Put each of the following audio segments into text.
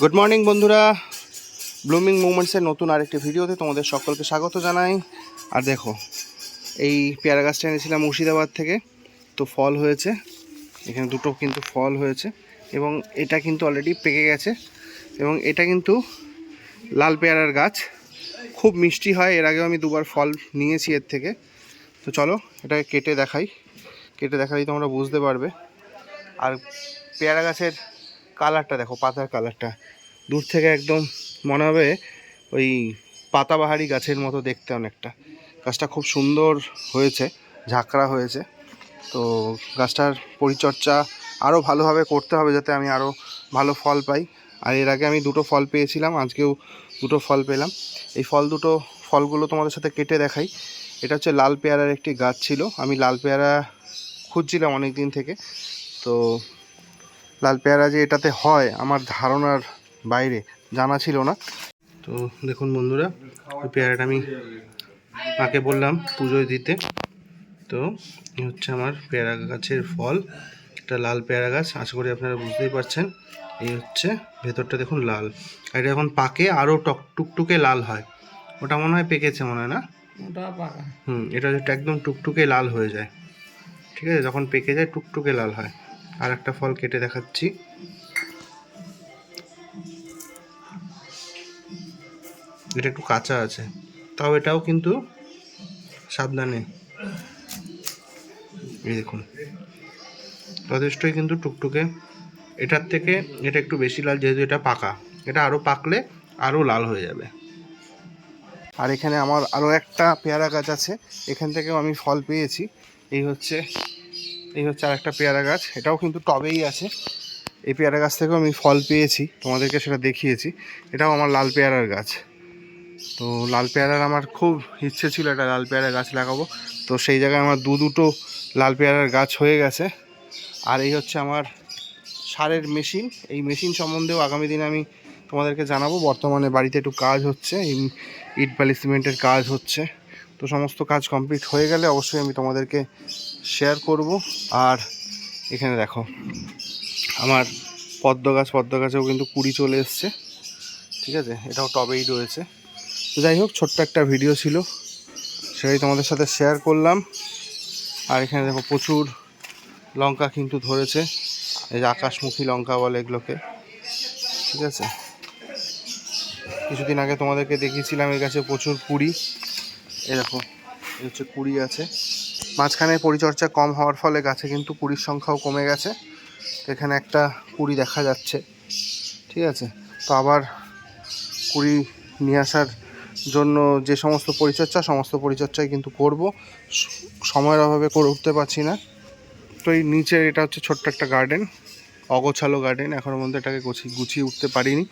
Good morning বন্ধুরা, blooming মুভমেন্টসের নতুন আরেকটি ভিডিওতে তোমাদের সকলকে স্বাগত জানাই। আর দেখো, এই পেয়ারা গাছটা এনেছিলাম মুর্শিদাবাদ থেকে, তো ফল হয়েছে, এখানে দুটো কিন্তু ফল হয়েছে এবং এটা কিন্তু অলরেডি পেকে গেছে। এবং এটা কিন্তু লাল পেয়ারার গাছ, খুব মিষ্টি হয়। এর আগেও আমি দুবার ফল নিয়েছি এর থেকে। তো চলো এটাকে কেটে দেখালেই তোমরা বুঝতে পারবে। আর পেয়ারা গাছের কালারটা দেখো, পাতার কালারটা দূর থেকে একদম মনে হবে ওই পাতাবাহারি গাছের মতো দেখতে অনেকটা। গাছটা খুব সুন্দর হয়েছে, ঝাঁকড়া হয়েছে। তো গাছটার পরিচর্যা আরও ভালোভাবে করতে হবে যাতে আমি আরও ভালো ফল পাই। আর এর আগে আমি দুটো ফল পেয়েছিলাম, আজকেও দুটো ফল পেলাম। এই ফলগুলো তোমাদের সাথে কেটে দেখাই। এটা হচ্ছে লাল পেয়ারার একটি গাছ ছিল। আমি লাল পেয়ারা খুঁজছিলাম অনেক দিন থেকে। তো লাল পেয়ারা যে এটাতে হয় আমার ধারণার বাইরে, জানা ছিল না। তো দেখুন বন্ধুরা, ওই পেয়ারাটা আমি মাকে বললাম পুজোয় দিতে। তো এই হচ্ছে আমার পেয়ারা গাছের ফল। এটা লাল পেয়ারা গাছ, আশা করি আপনারা বুঝতেই পারছেন। এই হচ্ছে ভেতরটা দেখুন লাল, আর এটা এখন পাকে আরও টুকটুকে লাল হয়। ওটা মনে হয় পেকেছে, মনে হয় না? ওটা পাকা। এটা যেটা একদম টুকটুকে লাল হয়ে যায়, ঠিক আছে? যখন পেকে যায় টুকটুকে লাল হয়। আর একটা ফল কেটে দেখাচ্ছি। এটা একটু কাঁচা আছে, তাও এটাও কিন্তু সাবধানে, এই দেখুন যথেষ্টই কিন্তু টুকটুকে। এটার থেকে এটা একটু বেশি লাল, যেহেতু এটা পাকা। এটা আরও পাকলে আরও লাল হয়ে যাবে। আর এখানে আমার আরও একটা পেয়ারা গাছ আছে, এখান থেকেও আমি ফল পেয়েছি। এই হচ্ছে আর একটা পেয়ারা গাছ, এটাও কিন্তু টবেই আছে। এই পেয়ারা গাছ থেকেও আমি ফল পেয়েছি, তোমাদেরকে সেটা দেখিয়েছি। এটাও আমার লাল পেয়ারার গাছ। তো লাল পেয়ারার আমার খুব ইচ্ছে ছিল, একটা লাল পেয়ারা গাছ লাগাবো। তো সেই জায়গায় আমার দুটো লাল পেয়ারার গাছ হয়ে গেছে। আর এই হচ্ছে আমার সারের মেশিন। এই মেশিন সম্বন্ধেও আগামী দিনে আমি তোমাদেরকে জানাবো। বর্তমানে বাড়িতে একটু কাজ হচ্ছে, ইট বালি সিমেন্টের কাজ হচ্ছে। তো সমস্ত কাজ কমপ্লিট হয়ে গেলে অবশ্যই আমি তোমাদেরকে শেয়ার করব। আর এখানে দেখো আমার পদ্ম গাছেও কিন্তু কুড়ি চলে এসছে, ঠিক আছে? এটাও টবেই রয়েছে। তো যাই হোক, ছোট্ট একটা ভিডিও ছিল, সেটাই তোমাদের সাথে শেয়ার করলাম। আর এখানে দেখো প্রচুর লঙ্কা কিন্তু ধরেছে, এই যে আকাশমুখী লঙ্কা বলে এগুলোকে, ঠিক আছে? কিছুদিন আগে তোমাদেরকে দেখিয়েছিলাম এই গাছে প্রচুর কুড়ি। এরকম এই হচ্ছে কুড়ি আছে। মাঝখানে পরিচর্যা কম হওয়ার ফলে গাছে কিন্তু কুড়ির সংখ্যাও কমে গেছে। এখানে একটা কুড়ি দেখা যাচ্ছে, ঠিক আছে? তো আবার কুড়ি নিয়ে আসার জন্য যে সমস্ত পরিচর্যাই কিন্তু করব, সময়ের অভাবে করে উঠতে পারছি না। তো এই নিচে এটা হচ্ছে ছোট্ট একটা গার্ডেন, অগোছালো গার্ডেন, এখনও পর্যন্ত এটাকে গুছিয়ে উঠতে পারিনি।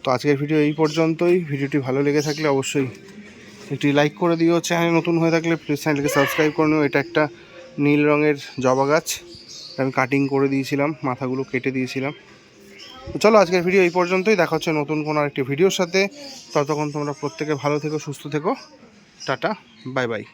তো আজকের ভিডিও এই পর্যন্তই। ভিডিওটি ভালো লেগে থাকলে অবশ্যই একটি লাইক করে দিও। চ্যানেল নতুন হয়ে থাকলে প্লিজ চ্যানেলকে সাবস্ক্রাইব করে নিও। এটা একটা নীল রঙের জবা গাছ, আমি কাটিং করে দিয়েছিলাম, মাথাগুলো কেটে দিয়েছিলাম। তো চলো আজকের ভিডিও এই পর্যন্তই, দেখা হচ্ছে নতুন কোনো আরেকটি ভিডিওর সাথে। ততক্ষণ তোমরা প্রত্যেকে ভালো থেকো, সুস্থ থেকো। Tata, bye bye.